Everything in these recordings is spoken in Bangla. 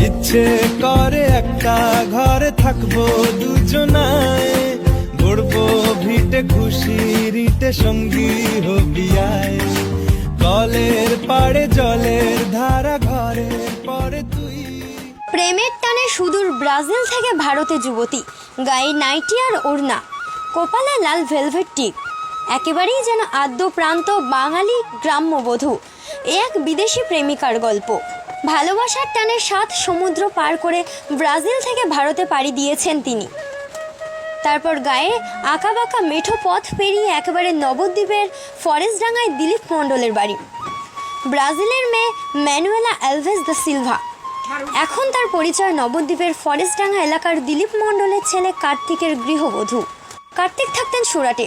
ইচ্ছে করে একটা ঘরে থাকবো দুজনায়, গড়বো ভিটে খুশির ইটে সঙ্গী হবি আয়। কলের পাড়ে জলের ধারা ঘরের পরে তুই। প্রেমের টানে সুদূর ব্রাজিল থেকে ভারতে যুবতী, গায়ে নাইটি আর ওড়না, কপালে লাল ভেলভেট টিপ, একেবারেই যেন আদ্য প্রান্ত বাঙালি গ্রাম্যবধূ। এ এক বিদেশি প্রেমিকার গল্প। ভালোবাসার টানে 7 সমুদ্র পার করে ব্রাজিল থেকে ভারতে পাড়ি দিয়েছেন তিনি। তারপর গায়ে আঁকাবাঁকা মেঠো পথ পেরিয়ে একেবারে নবদ্বীপের ফরেস্টডাঙ্গায় দিলীপ মণ্ডলের বাড়ি। ব্রাজিলের মেয়ে ম্যানুয়েলা অ্যালভেজ দা সিলভা। এখন তার পরিচয় নবদ্বীপের ফরেস্টডাঙ্গা এলাকার দিলীপ মণ্ডলের ছেলে কার্তিকের গৃহবধূ। কার্তিক থাকতেন সুরাটে,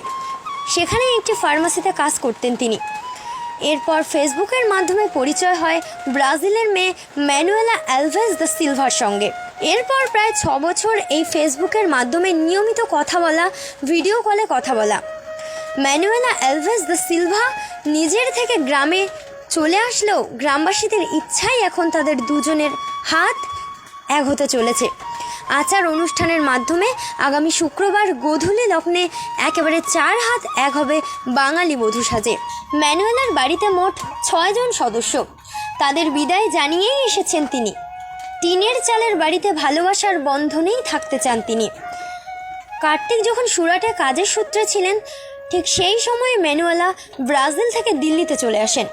সেখানে একটি ফার্মাসিতে কাজ করতেন তিনি। এরপর ফেসবুকের মাধ্যমে পরিচয় হয় ব্রাজিলের মেয়ে ম্যানুয়েলা অ্যালভেজ দা সিলভার সঙ্গে। এরপর প্রায় 6 বছর এই ফেসবুকের মাধ্যমে নিয়মিত কথা বলা, ভিডিও কলে কথা বলা। ম্যানুয়েলা অ্যালভেজ দা সিলভা নিজের থেকে গ্রামে চলে আসলেও গ্রামবাসীদের ইচ্ছাই এখন তাদের দুজনের হাত এক হতে চলেছে। আচার অনুষ্ঠানের মাধ্যমে আগামী শুক্রবার গোধূলি লগ্নে একেবারে 4 হাত এক হবে বাঙালি বধূ সাজে। ম্যানুয়েলার বাড়িতে মোট 6 জন সদস্য। তাদের বিদায় জানিয়েই এসেছেন তিনি। টিনের চালের বাড়িতে ভালোবাসার বন্ধনেই থাকতে চান তিনি। কার্তিক যখন সুরাটে কাজের সূত্রে ছিলেন, ঠিক সেই সময়ে ম্যানুয়েলা ব্রাজিল থেকে দিল্লিতে চলে আসেন।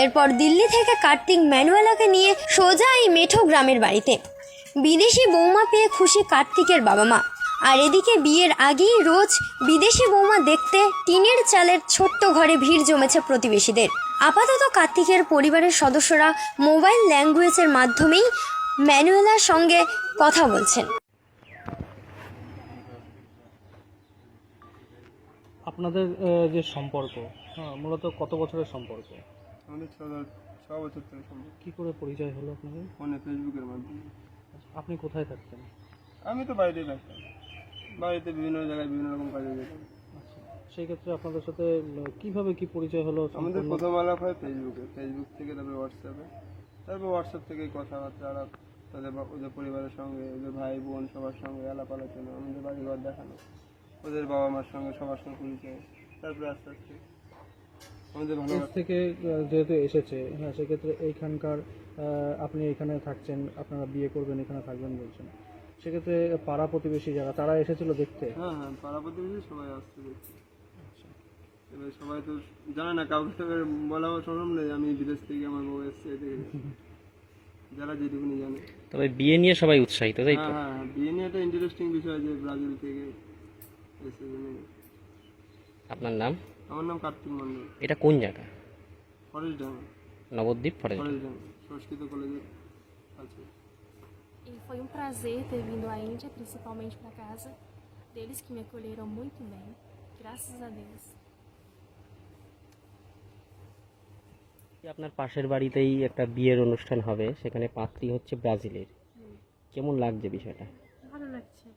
এরপর দিল্লি থেকে কার্তিক ম্যানুয়েলাকে নিয়ে সোজা এই মেঠো গ্রামের বাড়িতে। বিদেশি বৌমা পেয়ে খুশি কার্তিকের বাবা মা। আর এদিকে বিয়ের আগেই রোজ বিদেশি বৌমা দেখতে টিনের চালের ছোট্ট ঘরে ভিড় জমেছে প্রতিবেশীদের। আপাতত কার্তিকের পরিবারের সদস্যরা মোবাইল ল্যাঙ্গুয়েজের মাধ্যমেই ম্যানুয়েলার সঙ্গে কথা বলছেন। আপনাদের যে সম্পর্ক, মূলত কত বছরের সম্পর্ক? আমাদের 6 বছর থেকে সম্পর্ক। কী করে পরিচয় হলো আপনাদের? ফোনে, ফেসবুকের মাধ্যমে। আপনি কোথায় থাকতেন? আমি তো বাড়িতেই থাকতাম, বাড়িতে বিভিন্ন জায়গায় বিভিন্ন রকম কাজে যেতাম। আচ্ছা, সেই ক্ষেত্রে আপনাদের সাথে কিভাবে কি পরিচয় হলো? আমাদের প্রথম আলাপ হয় ফেসবুকে, ফেসবুক থেকে তারপরে হোয়াটসঅ্যাপে, তারপর হোয়াটসঅ্যাপ থেকে কথাবার্তা আলাপ, ওদের পরিবারের সঙ্গে, ওদের ভাই বোন সবার সঙ্গে আলাপ আলোচনা, আমাদের বাড়িঘর দেখানো, ওদের বাবা মার সঙ্গে সবার সঙ্গে পরিচয়, তারপরে আস্তে আস্তে আমাদের ভালোবাসা থেকে যেহেতু এসেছে, হ্যাঁ, সেক্ষেত্রে এইখানকার আপনি এখানে থাকছেন, আপনারা বিয়ে করবেন, এখানে থাকবেন বলছেন, সেক্ষেত্রে পাড়া প্রতিবেশী যারা, তারা এসেছিল দেখতে? হ্যাঁ হ্যাঁ, পাড়া প্রতিবেশী সবাই আসছে দেখতে। এবার সবাই তো জানে না, কাউকে তো বলা সম্ভব নেই আমি বিদেশ থেকে আমার বউ এসছে, যারা যেটুকুনি জানে। তবে বিয়ে নিয়ে সবাই উৎসাহিত, তাই তো? হ্যাঁ হ্যাঁ, বিয়ে নিয়ে একটা ইন্টারেস্টিং বিষয় যে ব্রাজিল থেকে এসে। আপনার নাম? আমার নাম কার্তিক মণ্ডল। এটা কোন জায়গা? ফরেস্টডাঙ্গা। নবদ্বীপ ফরেস্ট। সংস্কৃত কলেজে আছে। E foi prazer ter vindo à Índia, principalmente para casa deles que me acolheram muito bem, graças a Deus. আপনার পাশের বাড়িতেই একটা বিয়ের অনুষ্ঠান হবে, সেখানে পাত্রী হচ্ছে ব্রাজিলের। কেমন লাগছে বিষয়টা? ভালো লাগছে।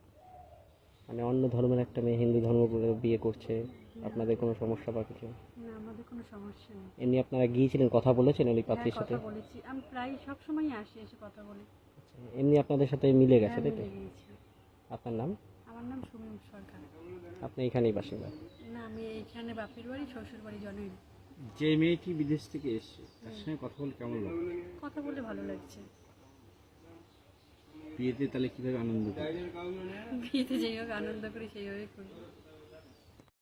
মানে অন্য ধর্মের একটা মেয়ে হিন্দু ধর্ম করে বিয়ে করছে, আপনাদের কোনো সমস্যা বা কিছু? না, আমাদের কোনো সমস্যা নেই। এমনি আপনারা গিয়েছিলেন, কথা বলেছেন ওই পাত্রীর সাথে? কথা বলেছি, আমি প্রায় সব সময় আসি, এসে কথা বলি। এমনি আপনাদের সাথে মিলে গেছে, তাই তো? মিলে গিয়েছি। আপনার নাম? আমার নাম সুমিম সরকার। আপনি এখানেই বাসিন্দা? না, আমি এখানে বাপের বাড়ি, শ্বশুর বাড়ি জনই। যে মেয়েটি বিদেশ থেকে এসছে তার সঙ্গে কথা বলে কেমন লাগে? কথা বলে ভালো লাগছে। বিয়েতে তাহলে কিভাবে আনন্দ করে? বিয়েতে যেই হোক আনন্দ করি, সেইভাবে করি।